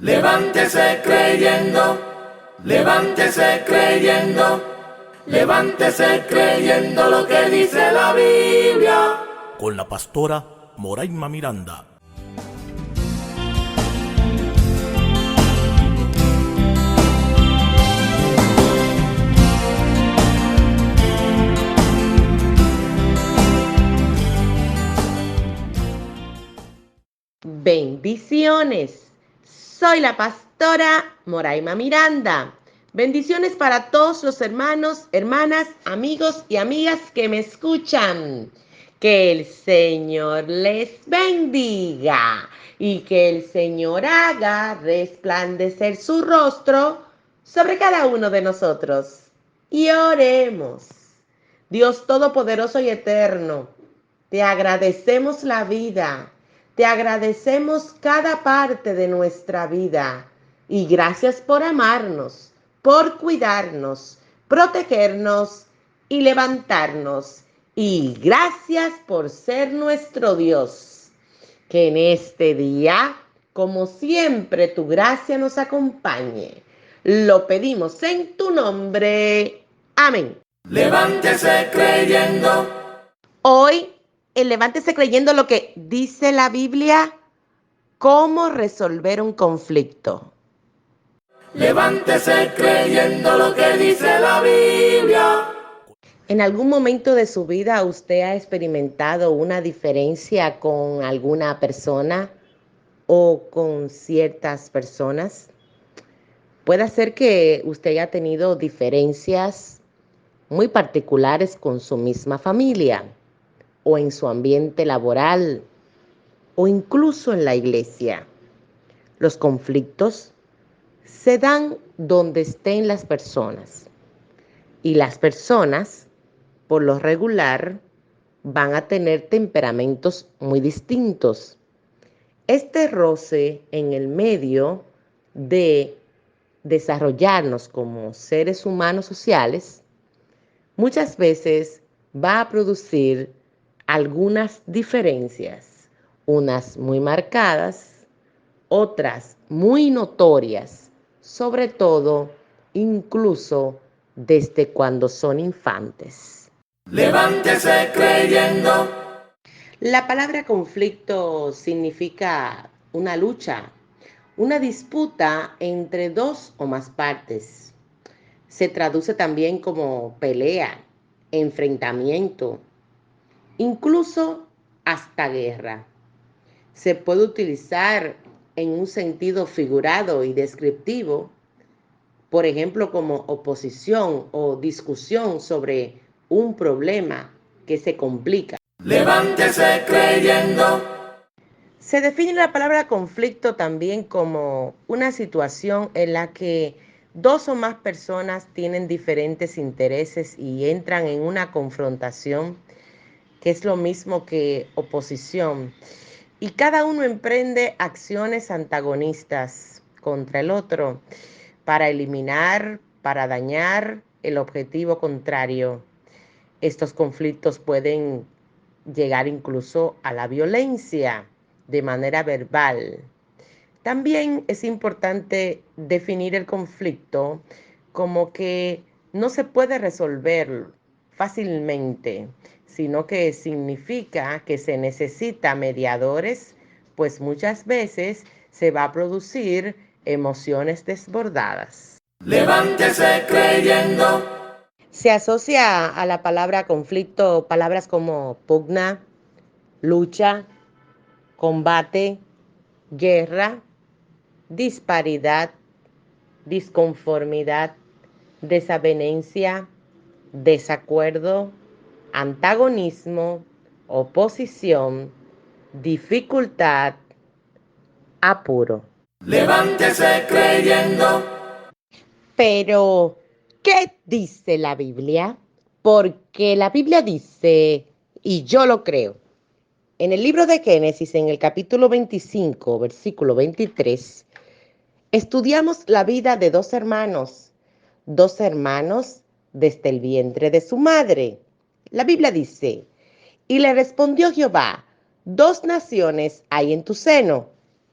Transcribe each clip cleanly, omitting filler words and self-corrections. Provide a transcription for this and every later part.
Levántese creyendo, levántese creyendo, levántese creyendo lo que dice la Biblia. Con la pastora Moraima Miranda. Bendiciones. Soy la pastora Moraima Miranda. Bendiciones para todos los hermanos, hermanas, amigos y amigas que me escuchan. Que el Señor les bendiga y que el Señor haga resplandecer su rostro sobre cada uno de nosotros. Y oremos. Dios Todopoderoso y Eterno, te agradecemos la vida. Te agradecemos cada parte de nuestra vida y gracias por amarnos, por cuidarnos, protegernos y levantarnos. Y gracias por ser nuestro Dios. Que en este día, como siempre, tu gracia nos acompañe. Lo pedimos en tu nombre. Amén. Levántese creyendo. Hoy levántese creyendo lo que dice la Biblia, cómo resolver un conflicto. Levántese creyendo lo que dice la Biblia. ¿En algún momento de su vida usted ha experimentado una diferencia con alguna persona o con ciertas personas? Puede ser que usted haya tenido diferencias muy particulares con su misma familia, o en su ambiente laboral, o incluso en la iglesia. Los conflictos se dan donde estén las personas. Y las personas, por lo regular, van a tener temperamentos muy distintos. Este roce en el medio de desarrollarnos como seres humanos sociales, muchas veces va a producir algunas diferencias, unas muy marcadas, otras muy notorias, sobre todo incluso desde cuando son infantes. Levántese creyendo. La palabra conflicto significa una lucha, una disputa entre dos o más partes. Se traduce también como pelea, enfrentamiento, incluso hasta guerra. Se puede utilizar en un sentido figurado y descriptivo, por ejemplo, como oposición o discusión sobre un problema que se complica. Levántese creyendo. Se define la palabra conflicto también como una situación en la que dos o más personas tienen diferentes intereses y entran en una confrontación, que es lo mismo que oposición, y cada uno emprende acciones antagonistas contra el otro para eliminar, para dañar el objetivo contrario. Estos conflictos pueden llegar incluso a la violencia de manera verbal. También es importante definir el conflicto como que no se puede resolver fácilmente, sino que significa que se necesita mediadores, pues muchas veces se va a producir emociones desbordadas. Levántese creyendo. Se asocia a la palabra conflicto palabras como pugna, lucha, combate, guerra, disparidad, disconformidad, desavenencia, desacuerdo, antagonismo, oposición, dificultad, apuro. Levántese creyendo. Pero, ¿qué dice la Biblia? Porque la Biblia dice, y yo lo creo, en el libro de Génesis, en el capítulo 25, versículo 23, estudiamos la vida de dos hermanos desde el vientre de su madre. La Biblia dice, y le respondió Jehová, dos naciones hay en tu seno,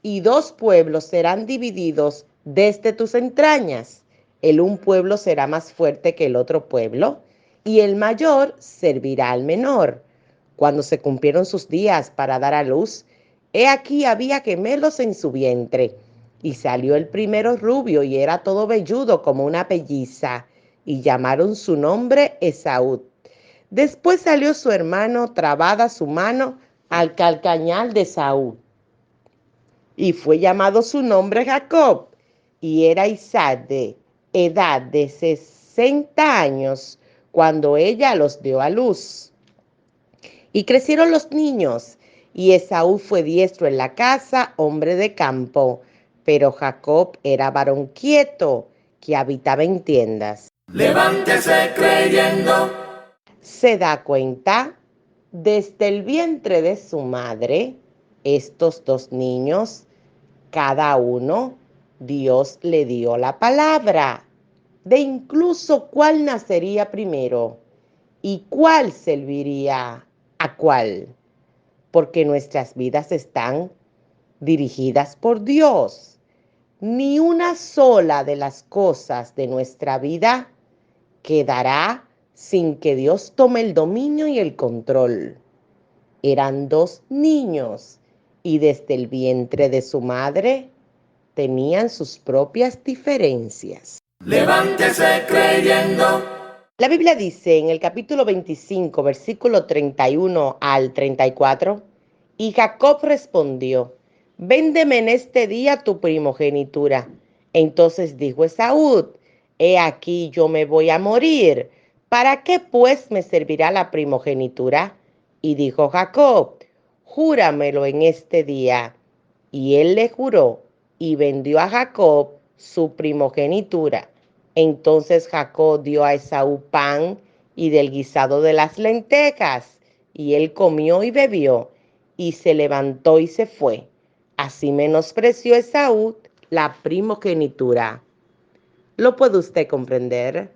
y 2 pueblos serán divididos desde tus entrañas. El un pueblo será más fuerte que el otro pueblo, y el mayor servirá al menor. Cuando se cumplieron sus días para dar a luz, he aquí había gemelos en su vientre. Y salió el primero rubio y era todo velludo como una pelliza, y llamaron su nombre Esaú. Después salió su hermano, trabada su mano al calcañal de Esaú. Y fue llamado su nombre Jacob, y era Isaac de edad de 60 años cuando ella los dio a luz. Y crecieron los niños, y Esaú fue diestro en la casa, hombre de campo, pero Jacob era varón quieto, que habitaba en tiendas. Levántese creyendo. Se da cuenta, desde el vientre de su madre, estos 2 niños, cada uno, Dios le dio la palabra de incluso cuál nacería primero y cuál serviría a cuál, porque nuestras vidas están dirigidas por Dios. Ni una sola de las cosas de nuestra vida quedará sin que Dios tome el dominio y el control. Eran 2 niños y desde el vientre de su madre tenían sus propias diferencias. Levántese creyendo. La Biblia dice en el capítulo 25, versículo 31 al 34, y Jacob respondió, véndeme en este día tu primogenitura. Entonces dijo Esaú, he aquí yo me voy a morir. ¿Para qué pues me servirá la primogenitura? Y dijo Jacob, júramelo en este día. Y él le juró y vendió a Jacob su primogenitura. Entonces Jacob dio a Esaú pan y del guisado de las lentejas, y él comió y bebió, y se levantó y se fue. Así menospreció Esaú la primogenitura. ¿Lo puede usted comprender?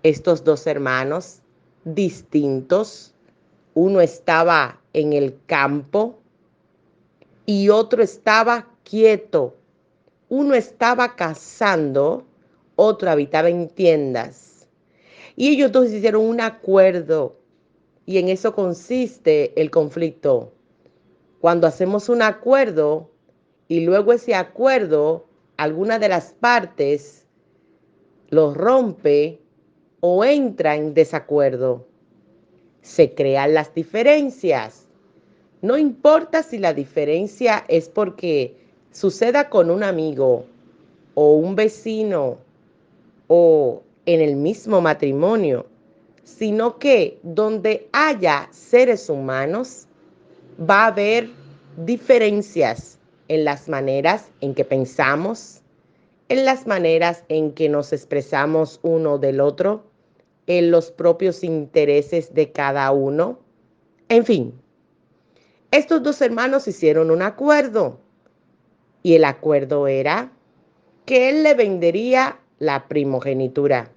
Estos 2 hermanos distintos, uno estaba en el campo y otro estaba quieto. Uno estaba cazando, otro habitaba en tiendas. Y ellos 2 hicieron un acuerdo, y en eso consiste el conflicto. Cuando hacemos un acuerdo y luego ese acuerdo, alguna de las partes lo rompe o entra en desacuerdo, se crean las diferencias. No importa si la diferencia es porque suceda con un amigo o un vecino o en el mismo matrimonio, sino que donde haya seres humanos va a haber diferencias en las maneras en que pensamos, en las maneras en que nos expresamos uno del otro, en los propios intereses de cada uno. En fin, estos 2 hermanos hicieron un acuerdo, y el acuerdo era que él le vendería la primogenitura.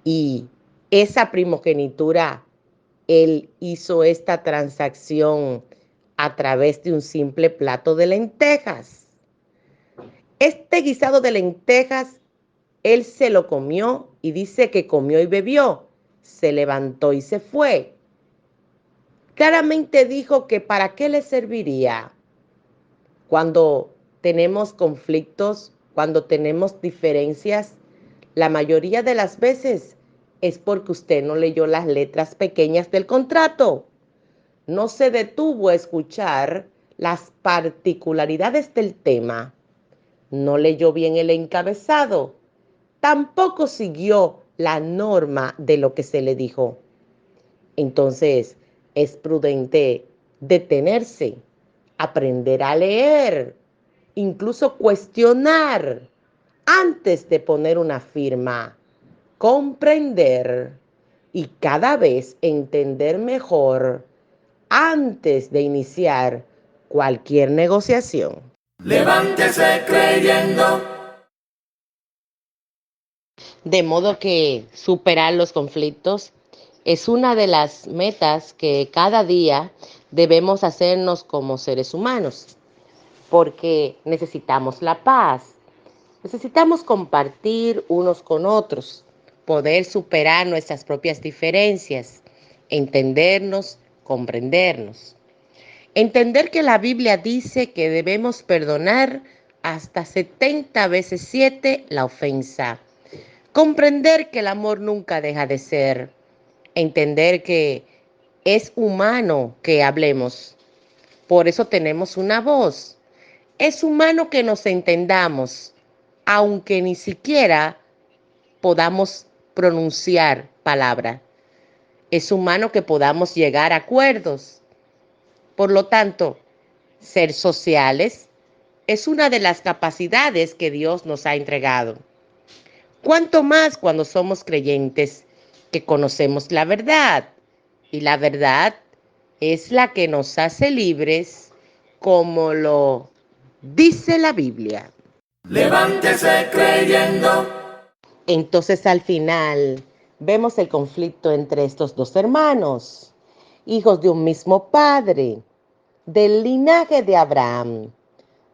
Y esa primogenitura, él hizo esta transacción a través de un simple plato de lentejas. Este guisado de lentejas, él se lo comió y dice que comió y bebió. Se levantó y se fue. Claramente dijo que para qué le serviría. Cuando tenemos conflictos, cuando tenemos diferencias, la mayoría de las veces es porque usted no leyó las letras pequeñas del contrato. No se detuvo a escuchar las particularidades del tema. No leyó bien el encabezado. Tampoco siguió la norma de lo que se le dijo. Entonces, es prudente detenerse, aprender a leer, incluso cuestionar antes de poner una firma, comprender y cada vez entender mejor antes de iniciar cualquier negociación. Levántese creyendo. De modo que superar los conflictos es una de las metas que cada día debemos hacernos como seres humanos. porque necesitamos la paz. Necesitamos compartir unos con otros, poder superar nuestras propias diferencias, entendernos, comprendernos. Entender que la Biblia dice que debemos perdonar hasta 70 veces 7 la ofensa. Comprender que el amor nunca deja de ser. Entender que es humano que hablemos. Por eso tenemos una voz. Es humano que nos entendamos, aunque ni siquiera podamos pronunciar palabra. Es humano que podamos llegar a acuerdos. Por lo tanto, ser sociales es una de las capacidades que Dios nos ha entregado. Cuanto más cuando somos creyentes que conocemos la verdad. Y la verdad es la que nos hace libres, como lo dice la Biblia. Levántese creyendo. Entonces al final vemos el conflicto entre estos dos hermanos, hijos de un mismo padre, del linaje de Abraham,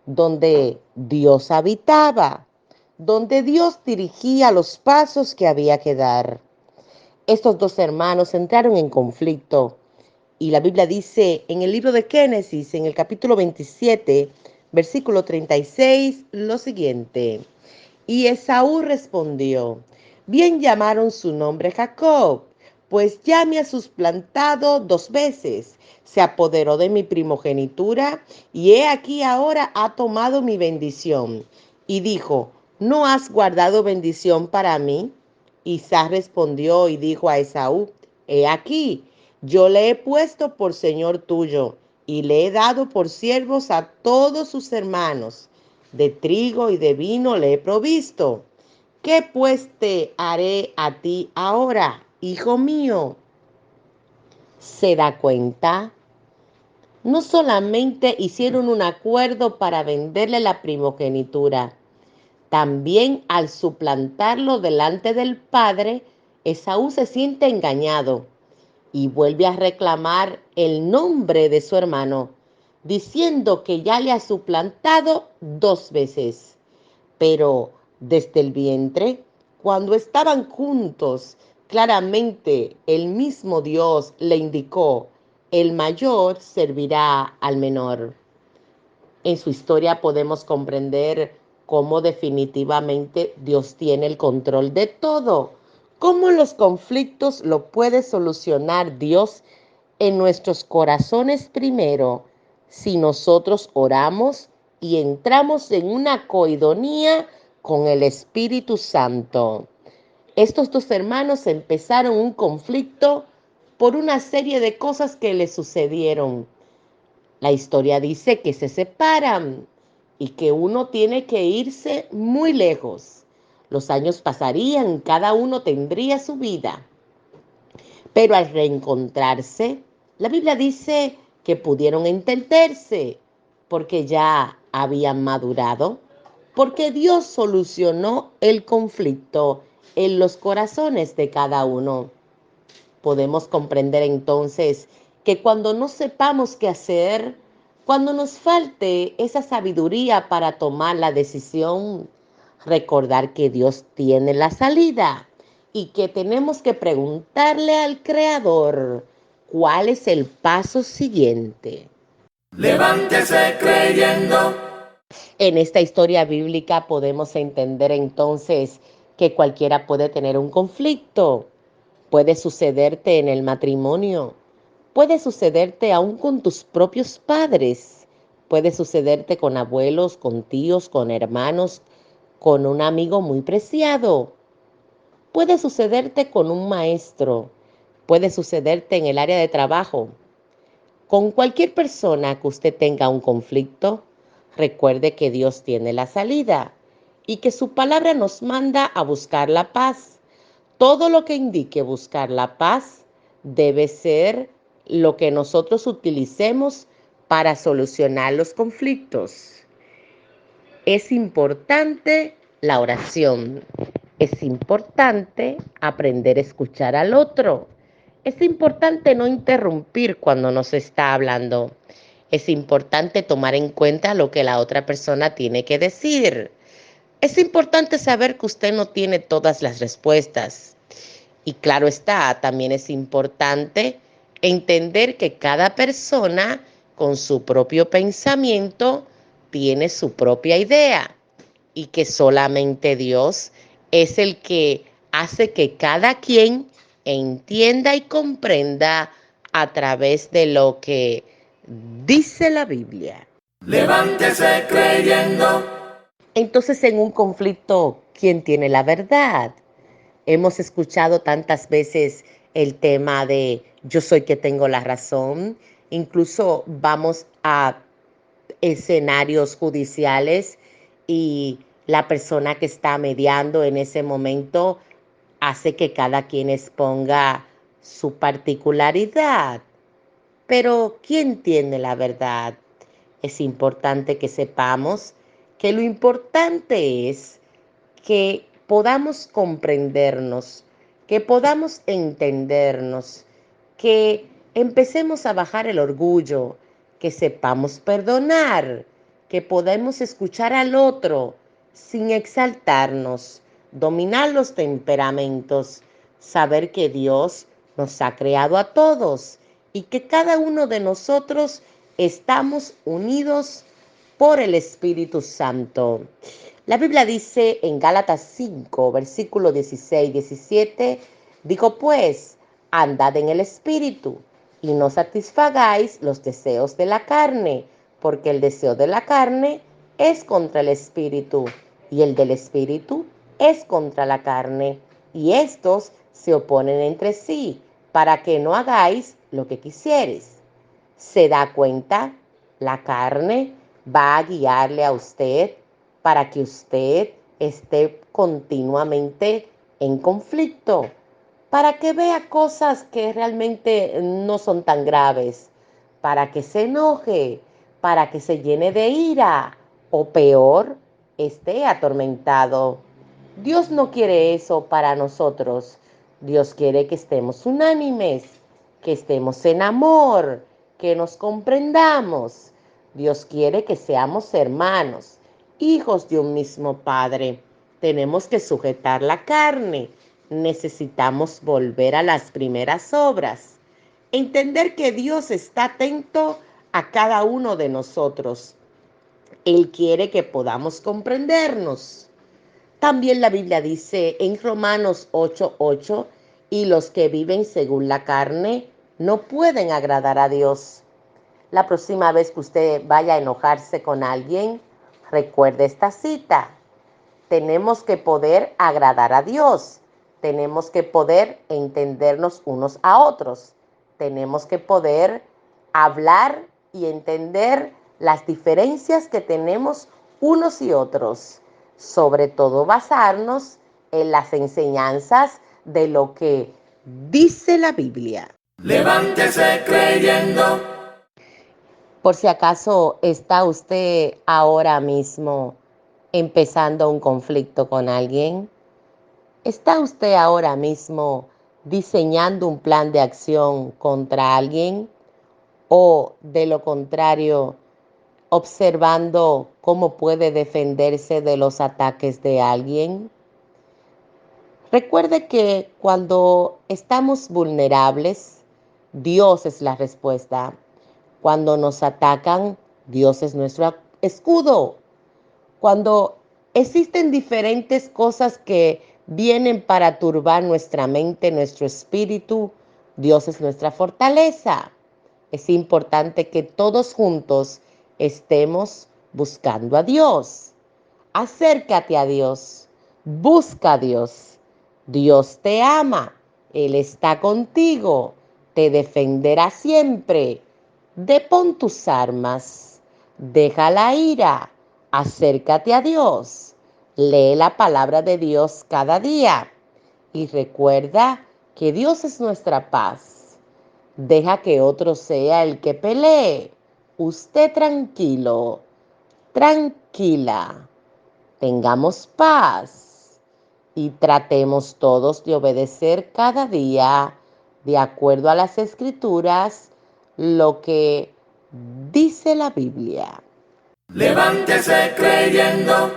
donde Dios habitaba, donde Dios dirigía los pasos que había que dar. Estos dos hermanos entraron en conflicto y la Biblia dice en el libro de Génesis, en el capítulo 27, versículo 36, lo siguiente. Y Esaú respondió, bien llamaron su nombre Jacob, pues ya me ha suplantado 2 veces, se apoderó de mi primogenitura, y he aquí ahora ha tomado mi bendición. Y dijo, ¿no has guardado bendición para mí? Isaac respondió y dijo a Esaú, he aquí, yo le he puesto por señor tuyo, y le he dado por siervos a todos sus hermanos. De trigo y de vino le he provisto. ¿Qué pues te haré a ti ahora, hijo mío? ¿Se da cuenta? No solamente hicieron un acuerdo para venderle la primogenitura, también al suplantarlo delante del padre, Esaú se siente engañado y vuelve a reclamar el nombre de su hermano, diciendo que ya le ha suplantado 2 veces. Pero desde el vientre, cuando estaban juntos, claramente el mismo Dios le indicó, el mayor servirá al menor. En su historia podemos comprender cómo definitivamente Dios tiene el control de todo, cómo los conflictos lo puede solucionar Dios en nuestros corazones primero, si nosotros oramos y entramos en una coidonía con el Espíritu Santo. Estos dos hermanos empezaron un conflicto por una serie de cosas que les sucedieron. La historia dice que se separan y que uno tiene que irse muy lejos. Los años pasarían, cada uno tendría su vida. Pero al reencontrarse, la Biblia dice que pudieron entenderse porque ya habían madurado, porque Dios solucionó el conflicto en los corazones de cada uno. Podemos comprender entonces que cuando no sepamos qué hacer, cuando nos falte esa sabiduría para tomar la decisión, recordar que Dios tiene la salida y que tenemos que preguntarle al Creador cuál es el paso siguiente. Levántese creyendo. En esta historia bíblica podemos entender entonces que cualquiera puede tener un conflicto. Puede sucederte en el matrimonio, puede sucederte aún con tus propios padres, puede sucederte con abuelos, con tíos, con hermanos, con un amigo muy preciado. Puede sucederte con un maestro, puede sucederte en el área de trabajo. Con cualquier persona que usted tenga un conflicto, recuerde que Dios tiene la salida y que su palabra nos manda a buscar la paz. Todo lo que indique buscar la paz debe ser lo que nosotros utilicemos para solucionar los conflictos. Es importante la oración. Es importante aprender a escuchar al otro. Es importante no interrumpir cuando nos está hablando. Es importante tomar en cuenta lo que la otra persona tiene que decir. Es importante saber que usted no tiene todas las respuestas. Y claro está, también es importante entender que cada persona con su propio pensamiento tiene su propia idea y que solamente Dios es el que hace que cada quien entienda y comprenda a través de lo que dice la Biblia. Levántese creyendo. Entonces, en un conflicto, ¿quién tiene la verdad? Hemos escuchado tantas veces el tema de yo soy que tengo la razón. Incluso vamos a escenarios judiciales y la persona que está mediando en ese momento hace que cada quien exponga su particularidad. Pero ¿quién tiene la verdad? Es importante que sepamos que lo importante es que podamos comprendernos, que podamos entendernos, que empecemos a bajar el orgullo, que sepamos perdonar, que podamos escuchar al otro sin exaltarnos, dominar los temperamentos, saber que Dios nos ha creado a todos y que cada uno de nosotros estamos unidos por el Espíritu Santo. La Biblia dice en Gálatas 5, versículo 16-17, digo pues, andad en el Espíritu y no satisfagáis los deseos de la carne, porque el deseo de la carne es contra el Espíritu y el del Espíritu es contra la carne, y estos se oponen entre sí, para que no hagáis lo que quisieres. ¿Se da cuenta? La carne va a guiarle a usted para que usted esté continuamente en conflicto, para que vea cosas que realmente no son tan graves, para que se enoje, para que se llene de ira o peor, esté atormentado. Dios no quiere eso para nosotros. Dios quiere que estemos unánimes, que estemos en amor, que nos comprendamos. Dios quiere que seamos hermanos, hijos de un mismo Padre. Tenemos que sujetar la carne. Necesitamos volver a las primeras obras. Entender que Dios está atento a cada uno de nosotros. Él quiere que podamos comprendernos. También la Biblia dice en Romanos 8:8, y los que viven según la carne no pueden agradar a Dios. La próxima vez que usted vaya a enojarse con alguien, recuerde esta cita. Tenemos que poder agradar a Dios. Tenemos que poder entendernos unos a otros. Tenemos que poder hablar y entender las diferencias que tenemos unos y otros. Sobre todo basarnos en las enseñanzas de lo que dice la Biblia. Levántese creyendo. Por si acaso está usted ahora mismo empezando un conflicto con alguien, ¿está usted ahora mismo diseñando un plan de acción contra alguien o de lo contrario, observando cómo puede defenderse de los ataques de alguien? Recuerde que cuando estamos vulnerables, Dios es la respuesta. Cuando nos atacan, Dios es nuestro escudo. Cuando existen diferentes cosas que vienen para turbar nuestra mente, nuestro espíritu, Dios es nuestra fortaleza. Es importante que todos juntos estemos buscando a Dios. Acércate a Dios, busca a Dios. Dios te ama, Él está contigo, te defenderá siempre. Depón tus armas, deja la ira, acércate a Dios, lee la palabra de Dios cada día y recuerda que Dios es nuestra paz. Deja que otro sea el que pelee. Usted tranquilo, tranquila. Tengamos paz y tratemos todos de obedecer cada día, de acuerdo a las Escrituras, lo que dice la Biblia. Levántese creyendo.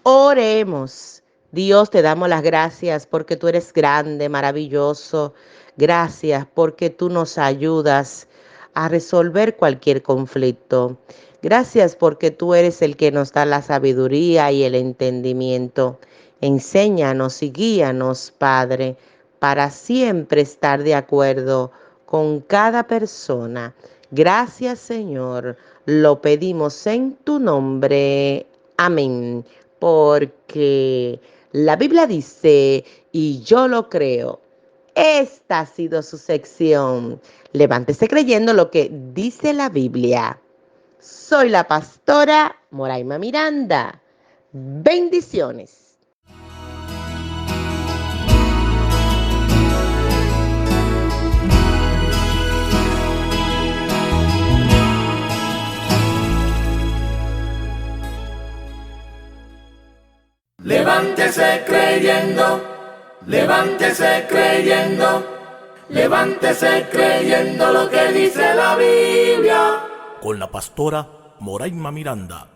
Oremos. Dios, te damos las gracias porque tú eres grande, maravilloso. Gracias porque tú nos ayudas a resolver cualquier conflicto. Gracias porque tú eres el que nos da la sabiduría y el entendimiento. Enséñanos y guíanos, Padre, para siempre estar de acuerdo con cada persona. Gracias, Señor. Lo pedimos en tu nombre. Amén. Porque la Biblia dice, y yo lo creo, esta ha sido su sección. Levántese creyendo lo que dice la Biblia. Soy la pastora Moraima Miranda. Bendiciones. Levántese creyendo. Levántese creyendo. Levántese creyendo lo que dice la Biblia. Con la pastora Moraima Miranda.